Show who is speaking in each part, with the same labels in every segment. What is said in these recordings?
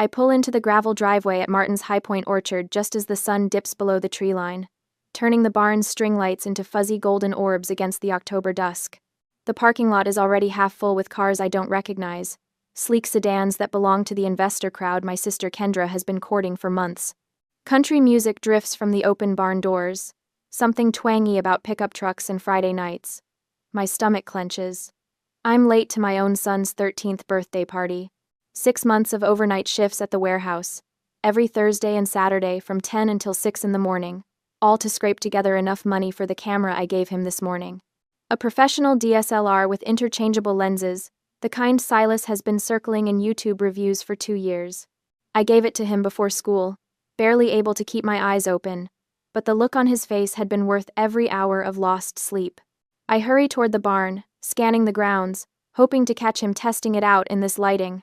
Speaker 1: I pull into the gravel driveway at Martin's High Point Orchard just as the sun dips below the tree line, turning the barn's string lights into fuzzy golden orbs against the October dusk. The parking lot is already half full with cars I don't recognize, sleek sedans that belong to the investor crowd my sister Kendra has been courting for months. Country music drifts from the open barn doors, something twangy about pickup trucks and Friday nights. My stomach clenches. I'm late to my own son's 13th birthday party. 6 months of overnight shifts at the warehouse, every Thursday and Saturday from 10 until 6 in the morning, all to scrape together enough money for the camera I gave him this morning. A professional DSLR with interchangeable lenses, the kind Silas has been circling in YouTube reviews for 2 years. I gave it to him before school, barely able to keep my eyes open, but the look on his face had been worth every hour of lost sleep. I hurry toward the barn, scanning the grounds, hoping to catch him testing it out in this lighting.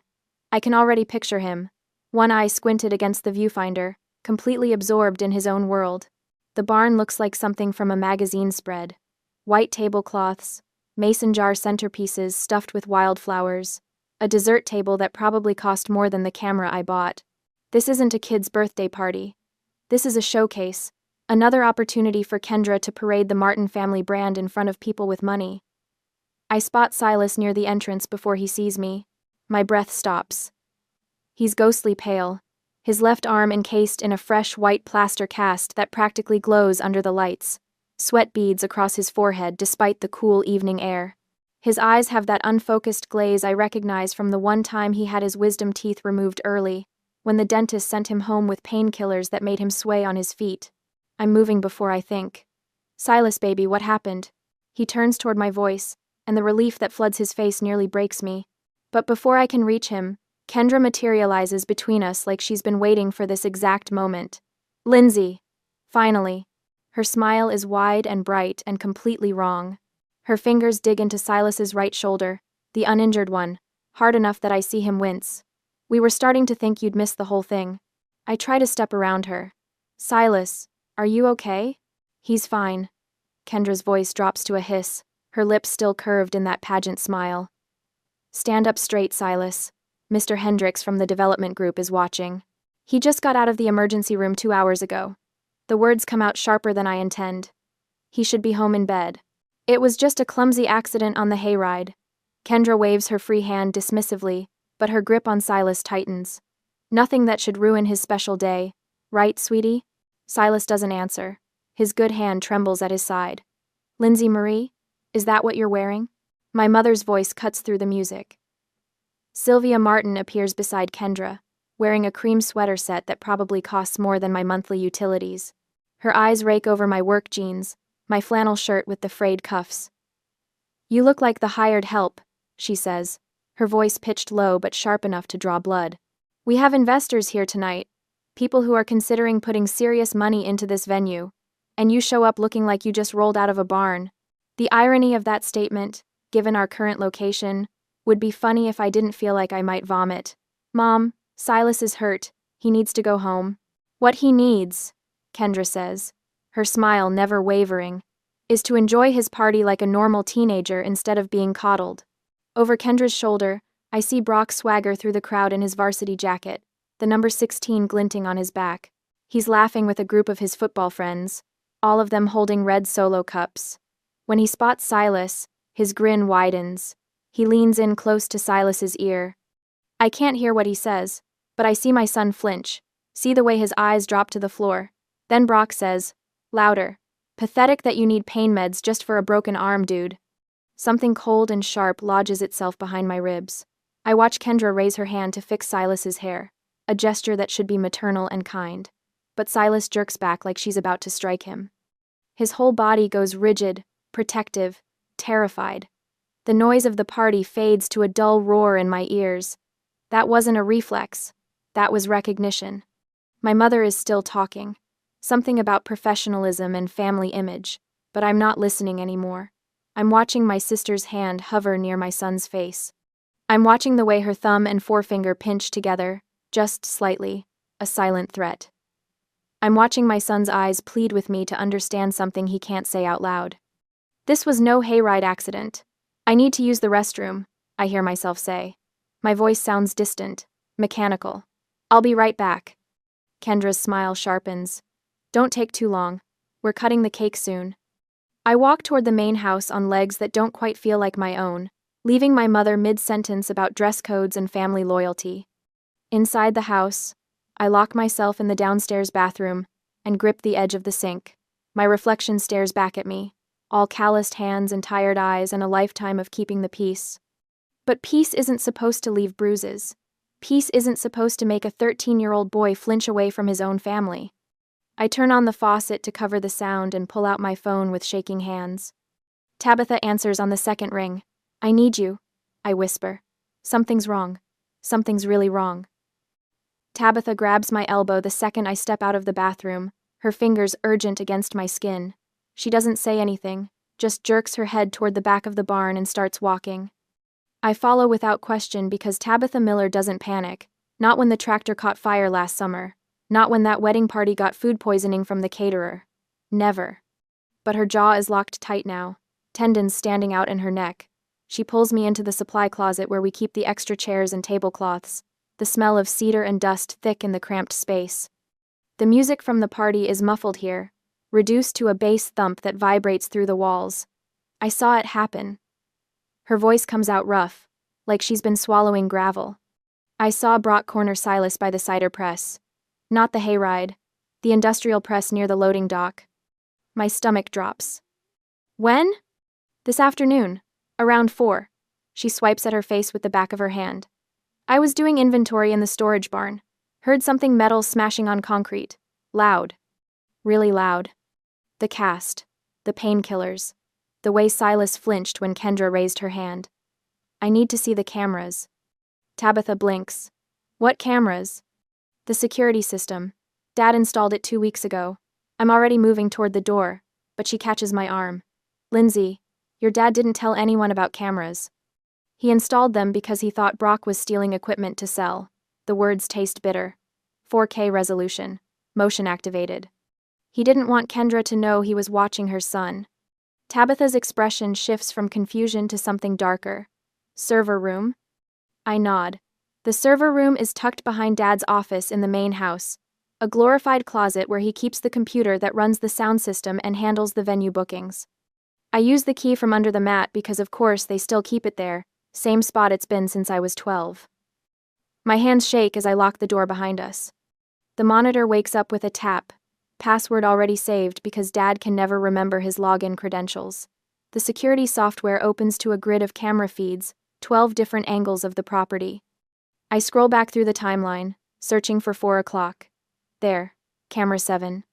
Speaker 1: I can already picture him, one eye squinted against the viewfinder, completely absorbed in his own world. The barn looks like something from a magazine spread. White tablecloths, mason jar centerpieces stuffed with wildflowers, a dessert table that probably cost more than the camera I bought. This isn't a kid's birthday party. This is a showcase, another opportunity for Kendra to parade the Martin family brand in front of people with money. I spot Silas near the entrance before he sees me. My breath stops. He's ghostly pale, his left arm encased in a fresh white plaster cast that practically glows under the lights. Sweat beads across his forehead despite the cool evening air. His eyes have that unfocused glaze I recognize from the one time he had his wisdom teeth removed early, when the dentist sent him home with painkillers that made him sway on his feet. I'm moving before I think. Silas, baby, what happened? He turns toward my voice, and the relief that floods his face nearly breaks me. But before I can reach him, Kendra materializes between us like she's been waiting for this exact moment. Lindsay! Finally. Her smile is wide and bright and completely wrong. Her fingers dig into Silas's right shoulder, the uninjured one, hard enough that I see him wince. We were starting to think you'd missed the whole thing. I try to step around her. Silas, are you okay? He's fine. Kendra's voice drops to a hiss, her lips still curved in that pageant smile. Stand up straight, Silas. Mr. Hendricks from the development group is watching. He just got out of the emergency room 2 hours ago. The words come out sharper than I intend. He should be home in bed. It was just a clumsy accident on the hayride. Kendra waves her free hand dismissively, but her grip on Silas tightens. Nothing that should ruin his special day. Right, sweetie? Silas doesn't answer. His good hand trembles at his side. Lindsay Marie? Is that what you're wearing? My mother's voice cuts through the music. Sylvia Martin appears beside Kendra, wearing a cream sweater set that probably costs more than my monthly utilities. Her eyes rake over my work jeans, my flannel shirt with the frayed cuffs. You look like the hired help, she says, her voice pitched low but sharp enough to draw blood. We have investors here tonight, people who are considering putting serious money into this venue, and you show up looking like you just rolled out of a barn. The irony of that statement, given our current location, would be funny if I didn't feel like I might vomit. Mom, Silas is hurt. He needs to go home. What he needs, Kendra says, her smile never wavering, is to enjoy his party like a normal teenager instead of being coddled. Over Kendra's shoulder, I see Brock swagger through the crowd in his varsity jacket, the number 16 glinting on his back. He's laughing with a group of his football friends, all of them holding red Solo cups. When he spots Silas, his grin widens. He leans in close to Silas's ear. I can't hear what he says, but I see my son flinch, see the way his eyes drop to the floor. Then Brock says, louder, pathetic that you need pain meds just for a broken arm, dude. Something cold and sharp lodges itself behind my ribs. I watch Kendra raise her hand to fix Silas's hair, a gesture that should be maternal and kind. But Silas jerks back like she's about to strike him. His whole body goes rigid, protective, terrified. The noise of the party fades to a dull roar in my ears. That wasn't a reflex. That was recognition. My mother is still talking. Something about professionalism and family image, but I'm not listening anymore. I'm watching my sister's hand hover near my son's face. I'm watching the way her thumb and forefinger pinch together, just slightly, a silent threat. I'm watching my son's eyes plead with me to understand something he can't say out loud. This was no hayride accident. I need to use the restroom, I hear myself say. My voice sounds distant, mechanical. I'll be right back. Kendra's smile sharpens. Don't take too long. We're cutting the cake soon. I walk toward the main house on legs that don't quite feel like my own, leaving my mother mid-sentence about dress codes and family loyalty. Inside the house, I lock myself in the downstairs bathroom and grip the edge of the sink. My reflection stares back at me, all calloused hands and tired eyes and a lifetime of keeping the peace. But peace isn't supposed to leave bruises. Peace isn't supposed to make a 13-year-old boy flinch away from his own family. I turn on the faucet to cover the sound and pull out my phone with shaking hands. Tabitha answers on the second ring. I need you, I whisper. Something's wrong. Something's really wrong. Tabitha grabs my elbow the second I step out of the bathroom, her fingers urgent against my skin. She doesn't say anything, just jerks her head toward the back of the barn and starts walking. I follow without question because Tabitha Miller doesn't panic, not when the tractor caught fire last summer, not when that wedding party got food poisoning from the caterer. Never. But her jaw is locked tight now, tendons standing out in her neck. She pulls me into the supply closet where we keep the extra chairs and tablecloths, the smell of cedar and dust thick in the cramped space. The music from the party is muffled here, reduced to a bass thump that vibrates through the walls. I saw it happen. Her voice comes out rough, like she's been swallowing gravel. I saw Brock corner Silas by the cider press. Not the hayride, the industrial press near the loading dock. My stomach drops. When? This afternoon, around 4. She swipes at her face with the back of her hand. I was doing inventory in the storage barn. Heard something metal smashing on concrete. Loud. Really loud. The cast. The painkillers. The way Silas flinched when Kendra raised her hand. I need to see the cameras. Tabitha blinks. What cameras? The security system. Dad installed it 2 weeks ago. I'm already moving toward the door, but she catches my arm. Lindsay, your dad didn't tell anyone about cameras. He installed them because he thought Brock was stealing equipment to sell. The words taste bitter. 4K resolution. Motion activated. He didn't want Kendra to know he was watching her son. Tabitha's expression shifts from confusion to something darker. Server room? I nod. The server room is tucked behind Dad's office in the main house, a glorified closet where he keeps the computer that runs the sound system and handles the venue bookings. I use the key from under the mat because of course they still keep it there, same spot it's been since I was 12. My hands shake as I lock the door behind us. The monitor wakes up with a tap, password already saved because Dad can never remember his login credentials. The security software opens to a grid of camera feeds, 12 different angles of the property. I scroll back through the timeline, searching for 4 o'clock. There, camera 7.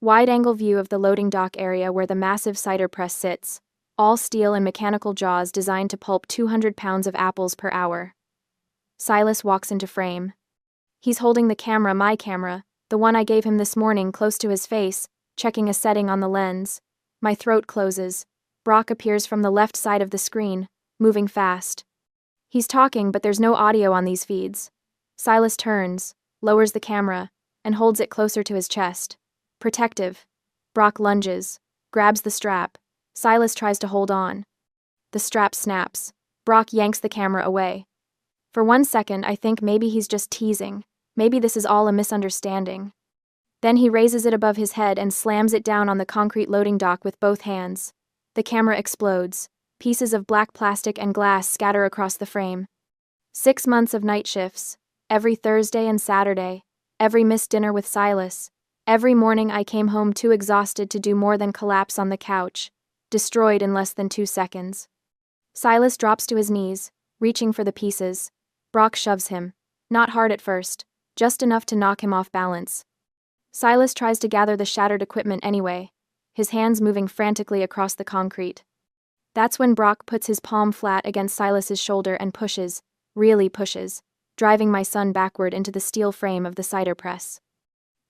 Speaker 1: Wide-angle view of the loading dock area where the massive cider press sits, all steel and mechanical jaws designed to pulp 200 pounds of apples per hour. Silas walks into frame. He's holding the camera, my camera, the one I gave him this morning, close to his face, checking a setting on the lens. My throat closes. Brock appears from the left side of the screen, moving fast. He's talking, but there's no audio on these feeds. Silas turns, lowers the camera, and holds it closer to his chest. Protective. Brock lunges, grabs the strap. Silas tries to hold on. The strap snaps. Brock yanks the camera away. For 1 second, I think maybe he's just teasing. Maybe this is all a misunderstanding. Then he raises it above his head and slams it down on the concrete loading dock with both hands. The camera explodes. Pieces of black plastic and glass scatter across the frame. 6 months of night shifts. Every Thursday and Saturday. Every missed dinner with Silas. Every morning I came home too exhausted to do more than collapse on the couch. Destroyed in less than 2 seconds. Silas drops to his knees, reaching for the pieces. Brock shoves him. Not hard at first, just enough to knock him off balance. Silas tries to gather the shattered equipment anyway, his hands moving frantically across the concrete. That's when Brock puts his palm flat against Silas's shoulder and pushes, really pushes, driving my son backward into the steel frame of the cider press.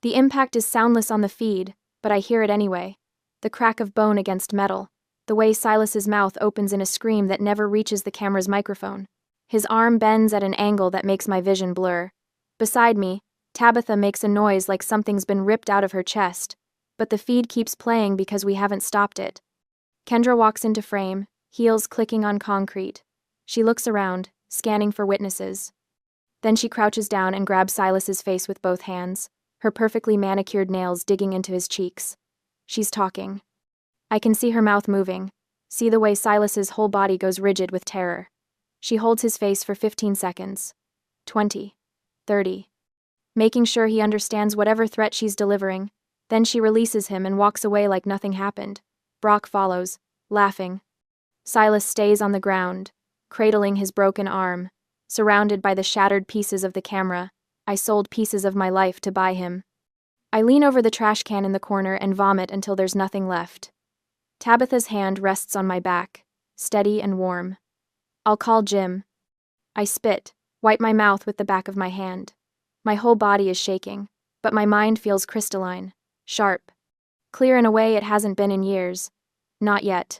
Speaker 1: The impact is soundless on the feed, but I hear it anyway. The crack of bone against metal, the way Silas's mouth opens in a scream that never reaches the camera's microphone. His arm bends at an angle that makes my vision blur. Beside me, Tabitha makes a noise like something's been ripped out of her chest, but the feed keeps playing because we haven't stopped it. Kendra walks into frame, heels clicking on concrete. She looks around, scanning for witnesses. Then she crouches down and grabs Silas's face with both hands, her perfectly manicured nails digging into his cheeks. She's talking. I can see her mouth moving, see the way Silas's whole body goes rigid with terror. She holds his face for 15 seconds. 20. 30. Making sure he understands whatever threat she's delivering. Then she releases him and walks away like nothing happened. Brock follows, laughing. Silas stays on the ground, cradling his broken arm, surrounded by the shattered pieces of the camera. I sold pieces of my life to buy him. I lean over the trash can in the corner and vomit until there's nothing left. Tabitha's hand rests on my back, steady and warm. I'll call Jim. I spit, wipe my mouth with the back of my hand. My whole body is shaking, but my mind feels crystalline, sharp. Clear in a way it hasn't been in years. Not yet.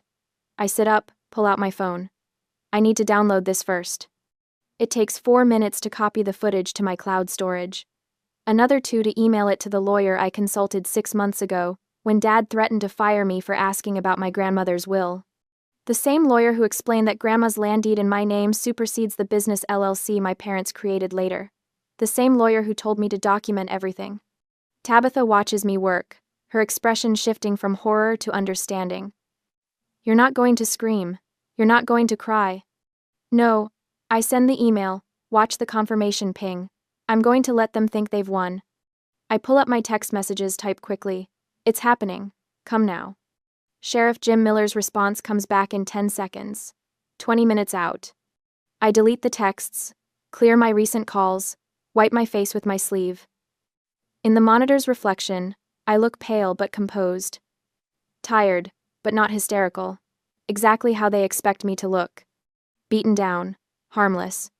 Speaker 1: I sit up, pull out my phone. I need to download this first. It takes 4 minutes to copy the footage to my cloud storage. Another 2 to email it to the lawyer I consulted 6 months ago, when Dad threatened to fire me for asking about my grandmother's will. The same lawyer who explained that Grandma's land deed in my name supersedes the business LLC my parents created later. The same lawyer who told me to document everything. Tabitha watches me work, her expression shifting from horror to understanding. You're not going to scream. You're not going to cry. No. I send the email, watch the confirmation ping. I'm going to let them think they've won. I pull up my text messages, type quickly. It's happening. Come now. Sheriff Jim Miller's response comes back in 10 seconds. 20 minutes out. I delete the texts, clear my recent calls, wipe my face with my sleeve. In the monitor's reflection, I look pale but composed. Tired, but not hysterical. Exactly how they expect me to look. Beaten down. Harmless.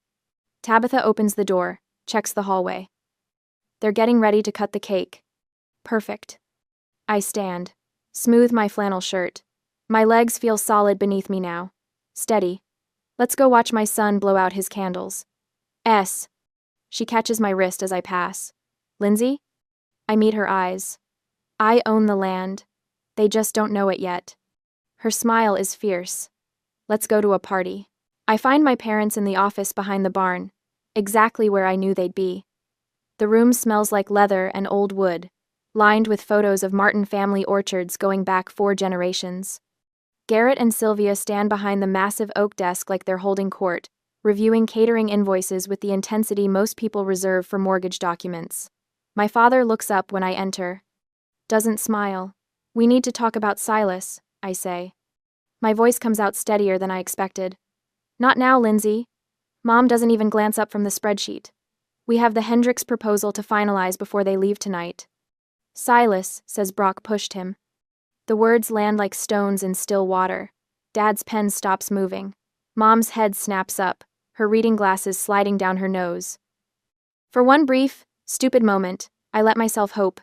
Speaker 1: Tabitha opens the door, checks the hallway. They're getting ready to cut the cake. Perfect. I stand, smooth my flannel shirt. My legs feel solid beneath me now. Steady. Let's go watch my son blow out his candles. S. She catches my wrist as I pass. Lindsay? I meet her eyes. I own the land. They just don't know it yet. Her smile is fierce. Let's go to a party. I find my parents in the office behind the barn, exactly where I knew they'd be. The room smells like leather and old wood, lined with photos of Martin family orchards going back 4 generations. Garrett and Sylvia stand behind the massive oak desk like they're holding court, reviewing catering invoices with the intensity most people reserve for mortgage documents. My father looks up when I enter. Doesn't smile. We need to talk about Silas, I say. My voice comes out steadier than I expected. Not now, Lindsay. Mom doesn't even glance up from the spreadsheet. We have the Hendricks proposal to finalize before they leave tonight. Silas, says Brock pushed him. The words land like stones in still water. Dad's pen stops moving. Mom's head snaps up, her reading glasses sliding down her nose. For one brief, stupid moment, I let myself hope.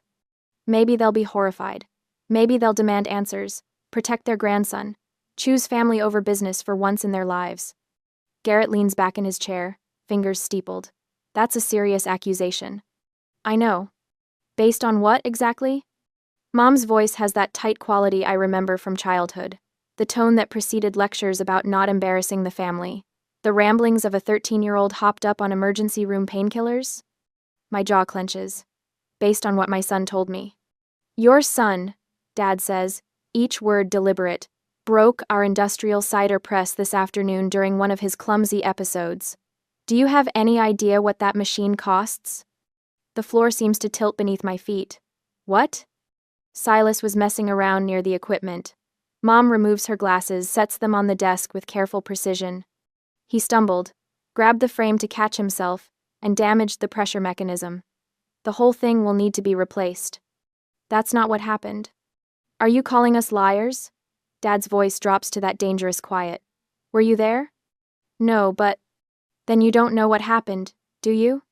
Speaker 1: Maybe they'll be horrified. Maybe they'll demand answers, protect their grandson, choose family over business for once in their lives. Garrett leans back in his chair, fingers steepled. That's a serious accusation. I know. Based on what, exactly? Mom's voice has that tight quality I remember from childhood. The tone that preceded lectures about not embarrassing the family. The ramblings of a 13-year-old hopped up on emergency room painkillers? My jaw clenches. Based on what my son told me. Your son, Dad says, each word deliberate, broke our industrial cider press this afternoon during one of his clumsy episodes. Do you have any idea what that machine costs? The floor seems to tilt beneath my feet. What? Silas was messing around near the equipment. Mom removes her glasses, sets them on the desk with careful precision. He stumbled, grabbed the frame to catch himself, and damaged the pressure mechanism. The whole thing will need to be replaced. That's not what happened. Are you calling us liars? Dad's voice drops to that dangerous quiet. Were you there? No, but... Then you don't know what happened, do you?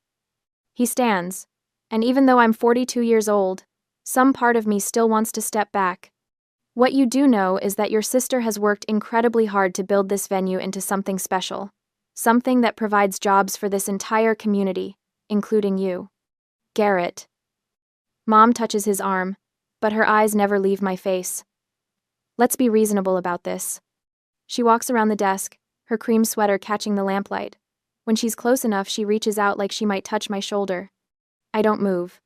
Speaker 1: He stands, and even though I'm 42 years old, some part of me still wants to step back. What you do know is that your sister has worked incredibly hard to build this venue into something special. Something that provides jobs for this entire community, including you. Garrett. Mom touches his arm, but her eyes never leave my face. Let's be reasonable about this. She walks around the desk, her cream sweater catching the lamplight. When she's close enough, she reaches out like she might touch my shoulder. I don't move.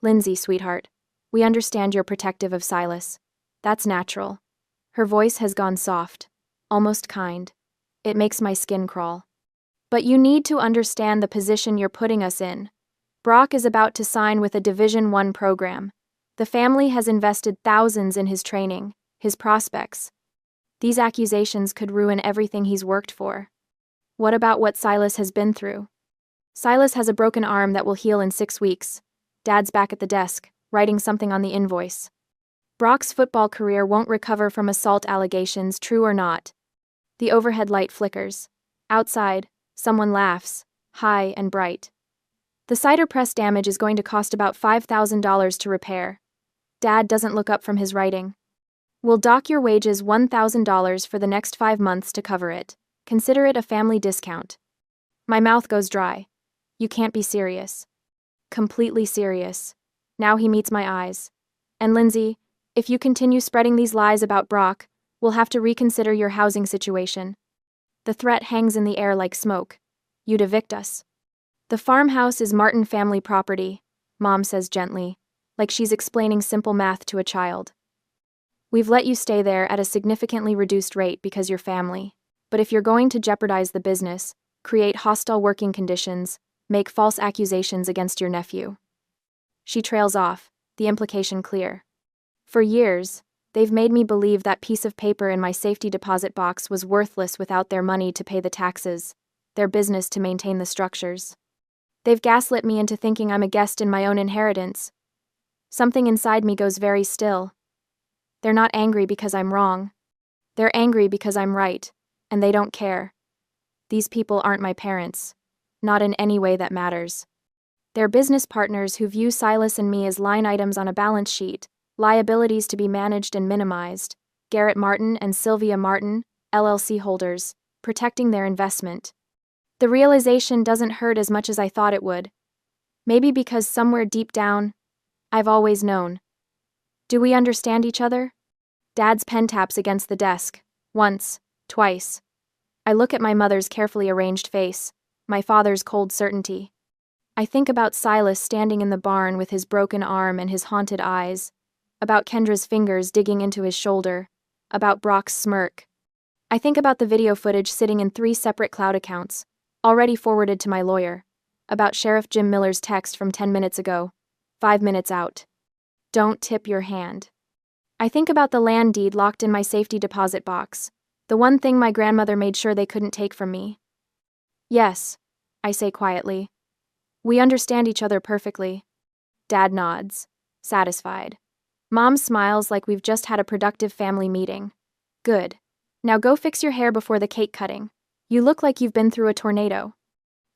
Speaker 1: Lindsay, sweetheart. We understand you're protective of Silas. That's natural. Her voice has gone soft, almost kind. It makes my skin crawl. But you need to understand the position you're putting us in. Brock is about to sign with a Division I program. The family has invested thousands in his training, his prospects. These accusations could ruin everything he's worked for. What about what Silas has been through? Silas has a broken arm that will heal in 6 weeks. Dad's back at the desk, writing something on the invoice. Brock's football career won't recover from assault allegations, true or not. The overhead light flickers. Outside, someone laughs, high and bright. The cider press damage is going to cost about $5,000 to repair. Dad doesn't look up from his writing. We'll dock your wages $1,000 for the next 5 months to cover it. Consider it a family discount. My mouth goes dry. You can't be serious. Completely serious. Now he meets my eyes. And Lindsay, if you continue spreading these lies about Brock, we'll have to reconsider your housing situation. The threat hangs in the air like smoke. You'd evict us. The farmhouse is Martin family property, Mom says gently, like she's explaining simple math to a child. We've let you stay there at a significantly reduced rate because you're family. But if you're going to jeopardize the business, create hostile working conditions, make false accusations against your nephew. She trails off, the implication clear. For years, they've made me believe that piece of paper in my safety deposit box was worthless without their money to pay the taxes, their business to maintain the structures. They've gaslit me into thinking I'm a guest in my own inheritance. Something inside me goes very still. They're not angry because I'm wrong. They're angry because I'm right, and they don't care. These people aren't my parents, not in any way that matters. They're business partners who view Silas and me as line items on a balance sheet, liabilities to be managed and minimized. Garrett Martin and Sylvia Martin, LLC holders, protecting their investment. The realization doesn't hurt as much as I thought it would. Maybe because somewhere deep down, I've always known. Do we understand each other? Dad's pen taps against the desk. Once, twice. I look at my mother's carefully arranged face, my father's cold certainty. I think about Silas standing in the barn with his broken arm and his haunted eyes, about Kendra's fingers digging into his shoulder, about Brock's smirk. I think about the video footage sitting in 3 separate cloud accounts, already forwarded to my lawyer, about Sheriff Jim Miller's text from 10 minutes ago, 5 minutes out. Don't tip your hand. I think about the land deed locked in my safety deposit box, the one thing my grandmother made sure they couldn't take from me. Yes, I say quietly. We understand each other perfectly. Dad nods, satisfied. Mom smiles like we've just had a productive family meeting. Good. Now go fix your hair before the cake cutting. You look like you've been through a tornado.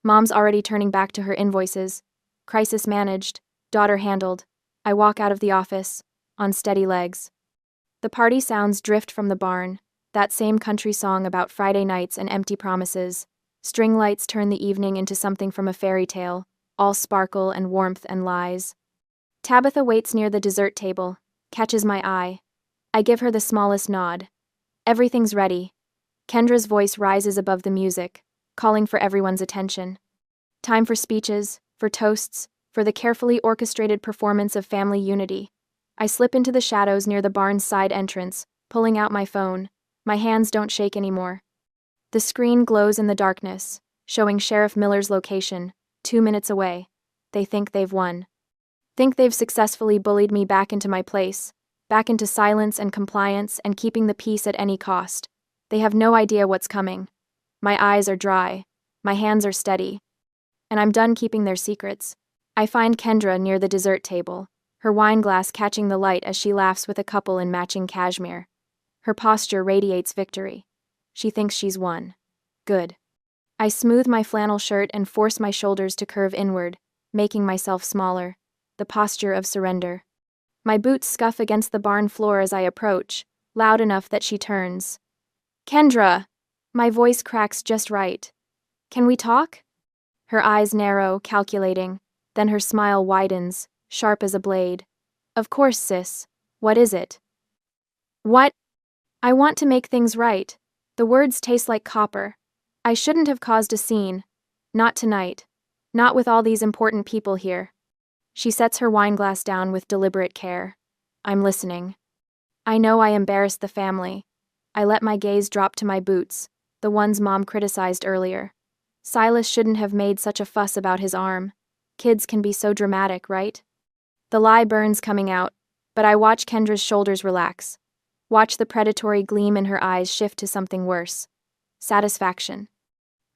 Speaker 1: Mom's already turning back to her invoices. Crisis managed, daughter handled. I walk out of the office, on steady legs. The party sounds drift from the barn, that same country song about Friday nights and empty promises. String lights turn the evening into something from a fairy tale, all sparkle and warmth and lies. Tabitha waits near the dessert table, catches my eye. I give her the smallest nod. Everything's ready. Kendra's voice rises above the music, calling for everyone's attention. Time for speeches, for toasts, for the carefully orchestrated performance of family unity. I slip into the shadows near the barn's side entrance, pulling out my phone. My hands don't shake anymore. The screen glows in the darkness, showing Sheriff Miller's location, 2 minutes away. They think they've won. Think they've successfully bullied me back into my place, back into silence and compliance and keeping the peace at any cost. They have no idea what's coming. My eyes are dry. My hands are steady. And I'm done keeping their secrets. I find Kendra near the dessert table, her wine glass catching the light as she laughs with a couple in matching cashmere. Her posture radiates victory. She thinks she's won. Good. I smooth my flannel shirt and force my shoulders to curve inward, making myself smaller, the posture of surrender. My boots scuff against the barn floor as I approach, loud enough that she turns. Kendra! My voice cracks just right. Can we talk? Her eyes narrow, calculating, then her smile widens, sharp as a blade. Of course, sis. What is it? What? I want to make things right. The words taste like copper. I shouldn't have caused a scene. Not tonight. Not with all these important people here. She sets her wine glass down with deliberate care. I'm listening. I know I embarrassed the family. I let my gaze drop to my boots, the ones Mom criticized earlier. Silas shouldn't have made such a fuss about his arm. Kids can be so dramatic, right? The lie burns coming out, but I watch Kendra's shoulders relax. Watch the predatory gleam in her eyes shift to something worse. Satisfaction.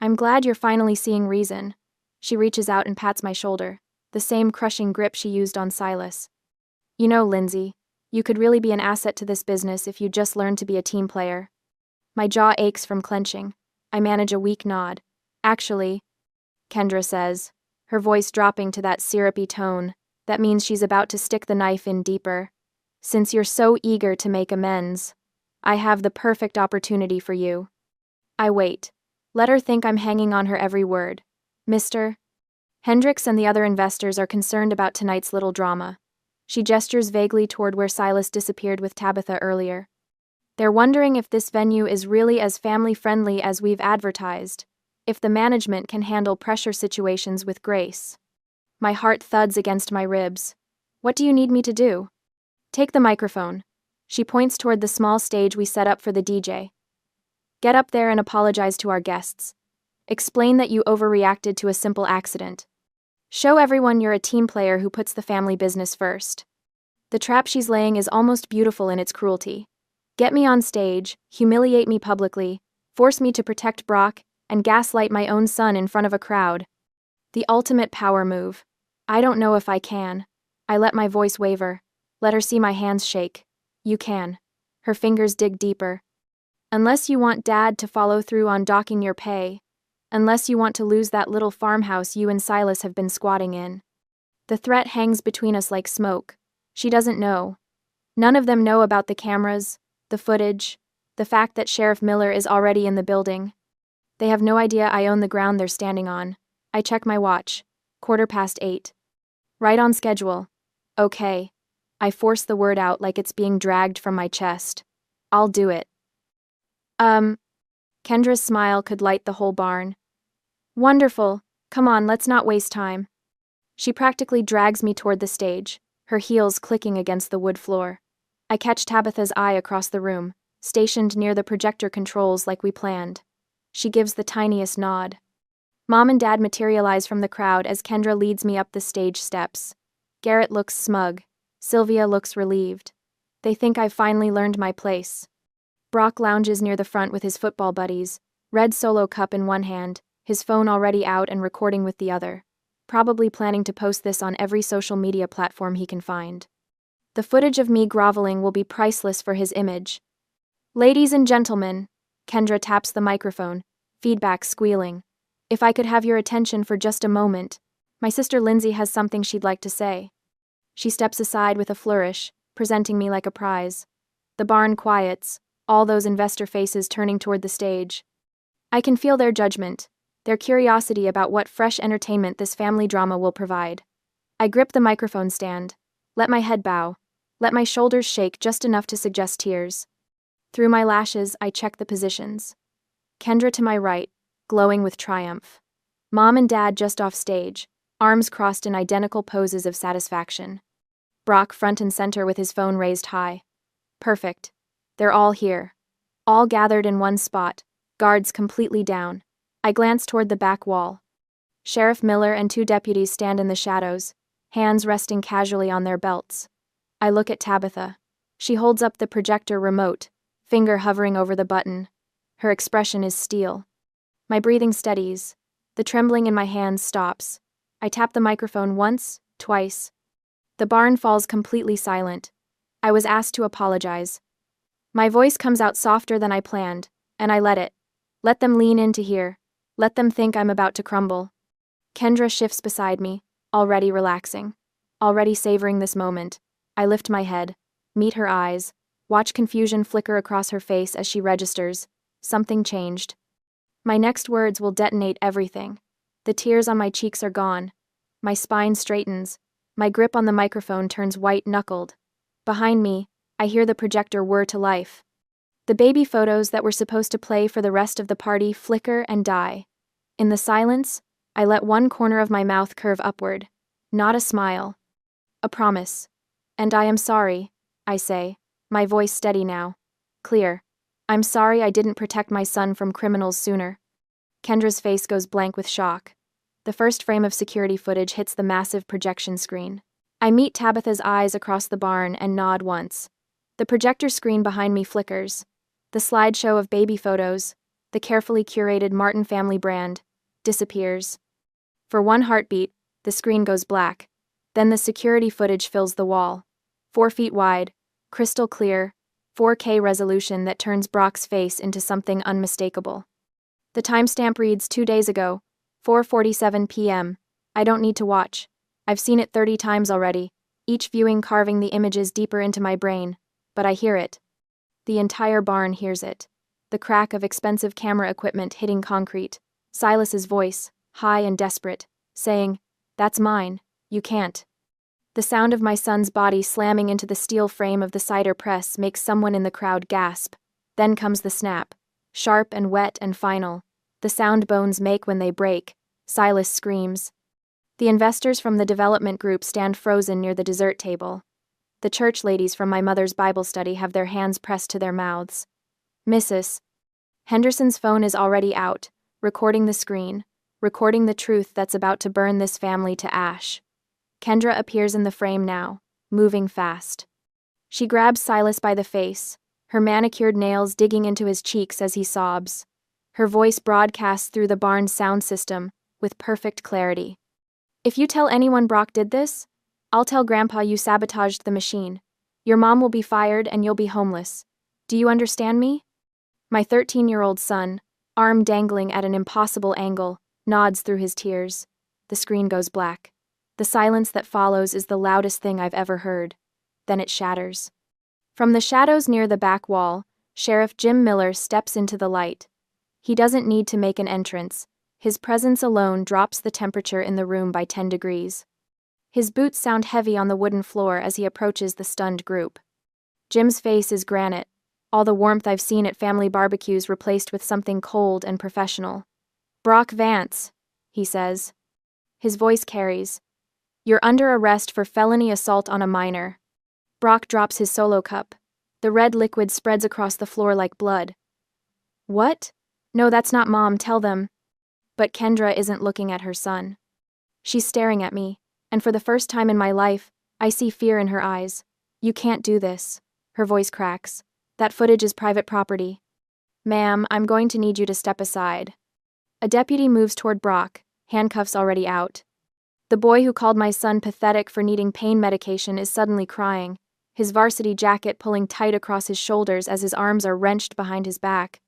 Speaker 1: I'm glad you're finally seeing reason. She reaches out and pats my shoulder, the same crushing grip she used on Silas. You know, Lindsay, you could really be an asset to this business if you just learned to be a team player. My jaw aches from clenching. I manage a weak nod. Actually, Kendra says, her voice dropping to that syrupy tone. That means she's about to stick the knife in deeper. Since you're so eager to make amends, I have the perfect opportunity for you. I wait. Let her think I'm hanging on her every word. Mr. Hendricks and the other investors are concerned about tonight's little drama. She gestures vaguely toward where Silas disappeared with Tabitha earlier. They're wondering if this venue is really as family-friendly as we've advertised, if the management can handle pressure situations with grace. My heart thuds against my ribs. What do you need me to do? Take the microphone. She points toward the small stage we set up for the DJ. Get up there and apologize to our guests. Explain that you overreacted to a simple accident. Show everyone you're a team player who puts the family business first. The trap she's laying is almost beautiful in its cruelty. Get me on stage, humiliate me publicly, force me to protect Brock, and gaslight my own son in front of a crowd. The ultimate power move. I don't know if I can. I let my voice waver. Let her see my hands shake. You can. Her fingers dig deeper. Unless you want Dad to follow through on docking your pay. Unless you want to lose that little farmhouse you and Silas have been squatting in. The threat hangs between us like smoke. She doesn't know. None of them know about the cameras, the footage, the fact that Sheriff Miller is already in the building. They have no idea I own the ground they're standing on. I check my watch. 8:15. Right on schedule. Okay. I force the word out like it's being dragged from my chest. I'll do it. Kendra's smile could light the whole barn. Wonderful. Come on, let's not waste time. She practically drags me toward the stage, her heels clicking against the wood floor. I catch Tabitha's eye across the room, stationed near the projector controls like we planned. She gives the tiniest nod. Mom and Dad materialize from the crowd as Kendra leads me up the stage steps. Garrett looks smug. Sylvia looks relieved. They think I've finally learned my place. Brock lounges near the front with his football buddies, red Solo cup in one hand, his phone already out and recording with the other, probably planning to post this on every social media platform he can find. The footage of me groveling will be priceless for his image. Ladies and gentlemen, Kendra taps the microphone, feedback squealing. If I could have your attention for just a moment, my sister Lindsay has something she'd like to say. She steps aside with a flourish, presenting me like a prize. The barn quiets, all those investor faces turning toward the stage. I can feel their judgment, their curiosity about what fresh entertainment this family drama will provide. I grip the microphone stand, let my head bow, let my shoulders shake just enough to suggest tears. Through my lashes, I check the positions. Kendra to my right, glowing with triumph. Mom and Dad just off stage, arms crossed in identical poses of satisfaction. Brock front and center with his phone raised high. Perfect. They're all here. All gathered in one spot, guards completely down. I glance toward the back wall. Sheriff Miller and 2 deputies stand in the shadows, hands resting casually on their belts. I look at Tabitha. She holds up the projector remote, finger hovering over the button. Her expression is steel. My breathing steadies. The trembling in my hands stops. I tap the microphone once, twice. The barn falls completely silent. I was asked to apologize. My voice comes out softer than I planned, and I let it. Let them lean in to hear. Let them think I'm about to crumble. Kendra shifts beside me, already relaxing, already savoring this moment. I lift my head, meet her eyes, watch confusion flicker across her face as she registers. Something changed. My next words will detonate everything. The tears on my cheeks are gone. My spine straightens. My grip on the microphone turns white-knuckled. Behind me, I hear the projector whir to life. The baby photos that were supposed to play for the rest of the party flicker and die. In the silence, I let one corner of my mouth curve upward. Not a smile. A promise. And I am sorry, I say, my voice steady now. Clear. I'm sorry I didn't protect my son from criminals sooner. Kendra's face goes blank with shock. The first frame of security footage hits the massive projection screen. I meet Tabitha's eyes across the barn and nod once. The projector screen behind me flickers. The slideshow of baby photos, the carefully curated Martin family brand, disappears. For one heartbeat, the screen goes black. Then the security footage fills the wall. 4 feet wide, crystal clear, 4K resolution that turns Brock's face into something unmistakable. The timestamp reads 2 days ago, 4:47 p.m. I don't need to watch. I've seen it 30 times already, each viewing carving the images deeper into my brain, but I hear it. The entire barn hears it. The crack of expensive camera equipment hitting concrete. Silas's voice, high and desperate, saying, "That's mine, you can't." The sound of my son's body slamming into the steel frame of the cider press makes someone in the crowd gasp. Then comes the snap. Sharp and wet and final. The sound bones make when they break. Silas screams. The investors from the development group stand frozen near the dessert table. The church ladies from my mother's Bible study have their hands pressed to their mouths. Mrs. Henderson's phone is already out, recording the screen, recording the truth that's about to burn this family to ash. Kendra appears in the frame now, moving fast. She grabs Silas by the face, her manicured nails digging into his cheeks as he sobs. Her voice broadcasts through the barn's sound system, with perfect clarity. "If you tell anyone Brock did this, I'll tell Grandpa you sabotaged the machine. Your mom will be fired and you'll be homeless. Do you understand me?" My 13-year-old son, arm dangling at an impossible angle, nods through his tears. The screen goes black. The silence that follows is the loudest thing I've ever heard. Then it shatters. From the shadows near the back wall, Sheriff Jim Miller steps into the light. He doesn't need to make an entrance. His presence alone drops the temperature in the room by 10 degrees. His boots sound heavy on the wooden floor as he approaches the stunned group. Jim's face is granite, all the warmth I've seen at family barbecues replaced with something cold and professional. "Brock Vance," he says. His voice carries. "You're under arrest for felony assault on a minor." Brock drops his solo cup. The red liquid spreads across the floor like blood. "What? No, that's not Mom, tell them." But Kendra isn't looking at her son. She's staring at me, and for the first time in my life, I see fear in her eyes. "You can't do this." Her voice cracks. "That footage is private property." "Ma'am, I'm going to need you to step aside." A deputy moves toward Brock, handcuffs already out. The boy who called my son pathetic for needing pain medication is suddenly crying, his varsity jacket pulling tight across his shoulders as his arms are wrenched behind his back.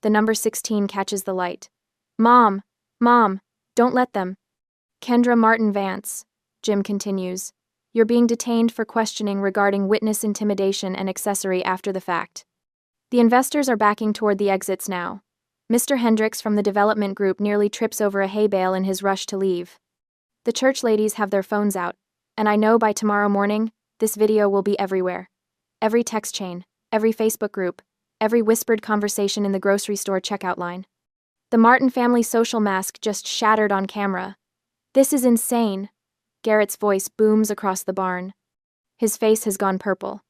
Speaker 1: The number 16 catches the light. Mom, don't let them." "Kendra Martin Vance," Jim continues. "You're being detained for questioning regarding witness intimidation and accessory after the fact." The investors are backing toward the exits now. Mr. Hendricks from the development group nearly trips over a hay bale in his rush to leave. The church ladies have their phones out, and I know by tomorrow morning, this video will be everywhere. Every text chain, every Facebook group, every whispered conversation in the grocery store checkout line. The Martin family social mask just shattered on camera. "This is insane." Garrett's voice booms across the barn. His face has gone purple.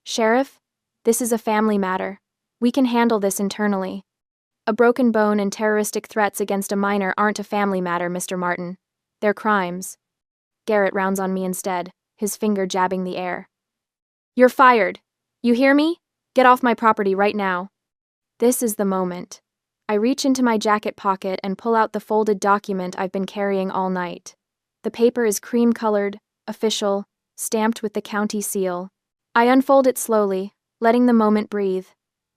Speaker 1: "Sheriff, this is a family matter. We can handle this internally. A broken bone and terroristic threats against a minor aren't a family matter, Mr. Martin. They're crimes." Garrett rounds on me instead, his finger jabbing the air. "You're fired. You hear me? Get off my property right now." This is the moment. I reach into my jacket pocket and pull out the folded document I've been carrying all night. The paper is cream-colored, official, stamped with the county seal. I unfold it slowly, letting the moment breathe.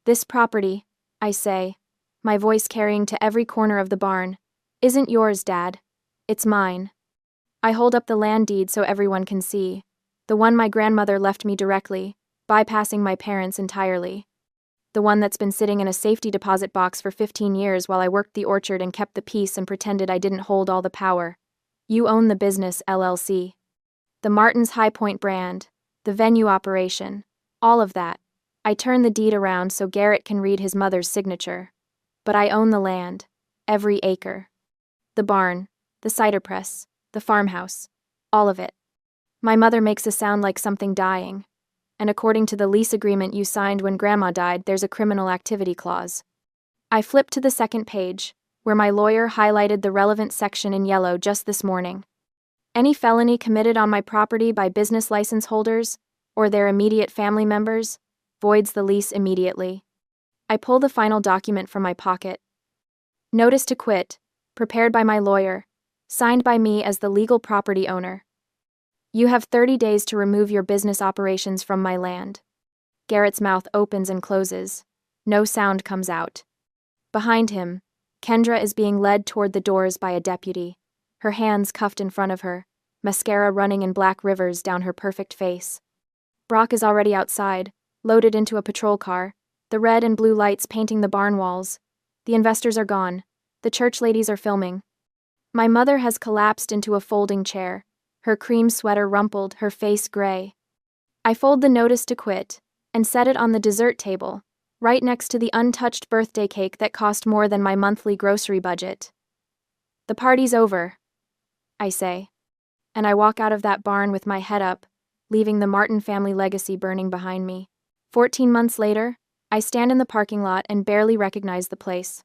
Speaker 1: "This property," I say, my voice carrying to every corner of the barn, "isn't yours, Dad. It's mine." I hold up the land deed so everyone can see. The one my grandmother left me directly, bypassing my parents entirely. The one that's been sitting in a safety deposit box for 15 years while I worked the orchard and kept the peace and pretended I didn't hold all the power. "You own the business, LLC. The Martin's High Point brand, the venue operation, all of that. I turn the deed around so Garrett can read his mother's signature. But I own the land, every acre." The barn, the cider press, the farmhouse, all of it. My mother makes a sound like something dying. And according to the lease agreement you signed when Grandma died, there's a criminal activity clause. I flipped to the second page, where my lawyer highlighted the relevant section in yellow just this morning. Any felony committed on my property by business license holders, or their immediate family members, voids the lease immediately. I pull the final document from my pocket. Notice to quit, prepared by my lawyer, signed by me as the legal property owner. You have 30 days to remove your business operations from my land. Garrett's mouth opens and closes. No sound comes out. Behind him, Kendra is being led toward the doors by a deputy, her hands cuffed in front of her, mascara running in black rivers down her perfect face. Brock is already outside, loaded into a patrol car, the red and blue lights painting the barn walls. The investors are gone. The church ladies are filming. My mother has collapsed into a folding chair, her cream sweater rumpled, her face gray. I fold the notice to quit and set it on the dessert table, right next to the untouched birthday cake that cost more than my monthly grocery budget. The party's over, I say, and I walk out of that barn with my head up, leaving the Martin family legacy burning behind me. 14 months later, I stand in the parking lot and barely recognize the place.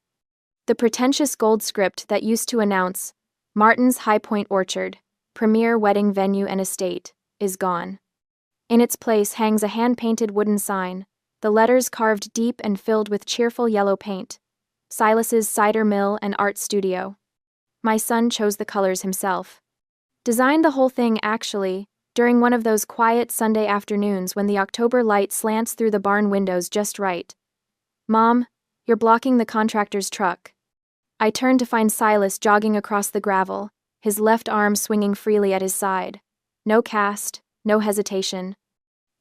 Speaker 1: The pretentious gold script that used to announce Martin's High Point Orchard, premier wedding venue and estate, is gone. In its place hangs a hand-painted wooden sign, the letters carved deep and filled with cheerful yellow paint. Silas's Cider Mill and Art Studio. My son chose the colors himself. Designed the whole thing, actually, during one of those quiet Sunday afternoons when the October light slants through the barn windows just right. Mom, you're blocking the contractor's truck. I turn to find Silas jogging across the gravel, his left arm swinging freely at his side. No cast, no hesitation.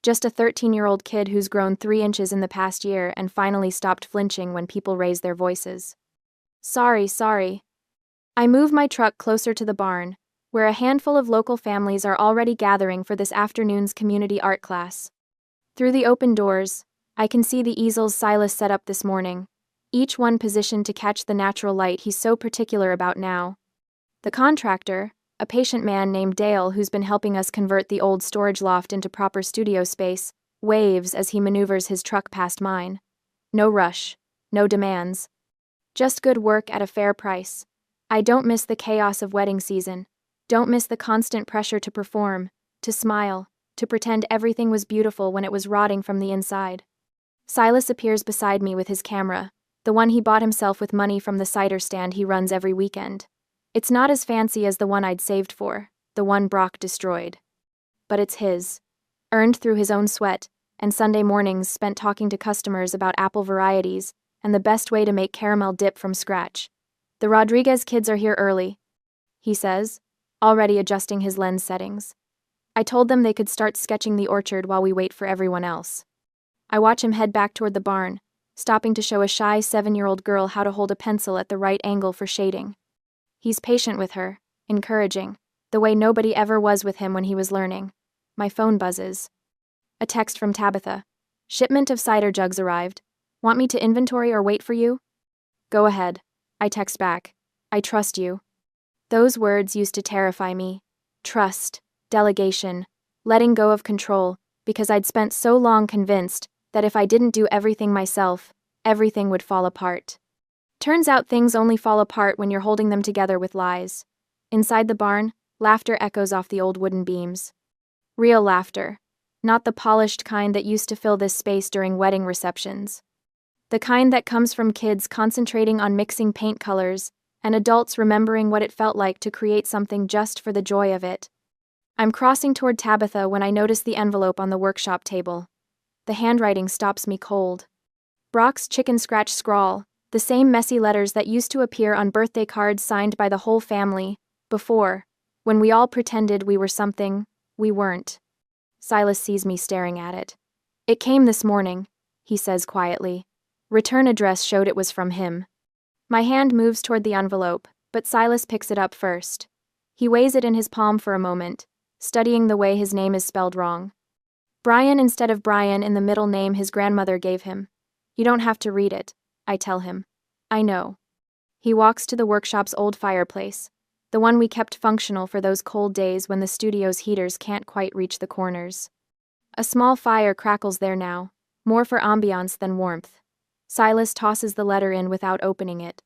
Speaker 1: Just a 13-year-old kid who's grown 3 inches in the past year and finally stopped flinching when people raise their voices. Sorry. I move my truck closer to the barn, where a handful of local families are already gathering for this afternoon's community art class. Through the open doors, I can see the easels Silas set up this morning, each one positioned to catch the natural light he's so particular about now. The contractor, a patient man named Dale who's been helping us convert the old storage loft into proper studio space, waves as he maneuvers his truck past mine. No rush, no demands. Just good work at a fair price. I don't miss the chaos of wedding season. Don't miss the constant pressure to perform, to smile, to pretend everything was beautiful when it was rotting from the inside. Silas appears beside me with his camera, the one he bought himself with money from the cider stand he runs every weekend. It's not as fancy as the one I'd saved for, the one Brock destroyed. But it's his, earned through his own sweat, and Sunday mornings spent talking to customers about apple varieties and the best way to make caramel dip from scratch. The Rodriguez kids are here early, he says, already adjusting his lens settings. I told them they could start sketching the orchard while we wait for everyone else. I watch him head back toward the barn, stopping to show a shy 7-year-old girl how to hold a pencil at the right angle for shading. He's patient with her, encouraging, the way nobody ever was with him when he was learning. My phone buzzes. A text from Tabitha. Shipment of cider jugs arrived. Want me to inventory or wait for you? Go ahead. I text back. I trust you. Those words used to terrify me. Trust, delegation, letting go of control, because I'd spent so long convinced that if I didn't do everything myself, everything would fall apart. Turns out things only fall apart when you're holding them together with lies. Inside the barn, laughter echoes off the old wooden beams. Real laughter, not the polished kind that used to fill this space during wedding receptions. The kind that comes from kids concentrating on mixing paint colors and adults remembering what it felt like to create something just for the joy of it. I'm crossing toward Tabitha when I notice the envelope on the workshop table. The handwriting stops me cold. Brock's chicken scratch scrawl, the same messy letters that used to appear on birthday cards signed by the whole family, before, when we all pretended we were something we weren't. Silas sees me staring at it. It came this morning, he says quietly. Return address showed it was from him. My hand moves toward the envelope, but Silas picks it up first. He weighs it in his palm for a moment, studying the way his name is spelled wrong. Brian instead of Brian in the middle name his grandmother gave him. You don't have to read it, I tell him. I know. He walks to the workshop's old fireplace, the one we kept functional for those cold days when the studio's heaters can't quite reach the corners. A small fire crackles there now, more for ambiance than warmth. Silas tosses the letter in without opening it.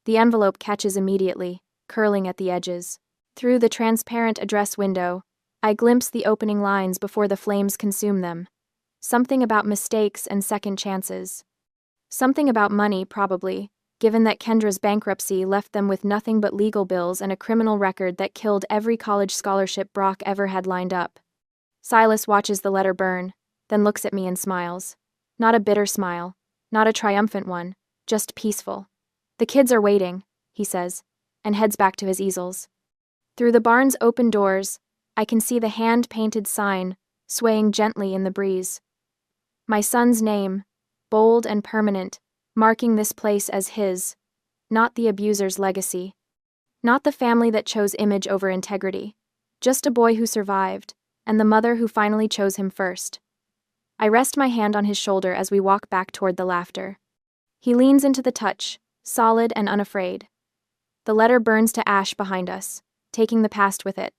Speaker 1: The envelope catches immediately, curling at the edges. Through the transparent address window, I glimpse the opening lines before the flames consume them. Something about mistakes and second chances. Something about money, probably, given that Kendra's bankruptcy left them with nothing but legal bills and a criminal record that killed every college scholarship Brock ever had lined up. Silas watches the letter burn, then looks at me and smiles. Not a bitter smile, not a triumphant one, just peaceful. "The kids are waiting," he says, and heads back to his easels. Through the barn's open doors, I can see the hand-painted sign swaying gently in the breeze. My son's name, bold and permanent, marking this place as his, not the abuser's legacy. Not the family that chose image over integrity. Just a boy who survived, and the mother who finally chose him first. I rest my hand on his shoulder as we walk back toward the laughter. He leans into the touch, solid and unafraid. The letter burns to ash behind us, taking the past with it.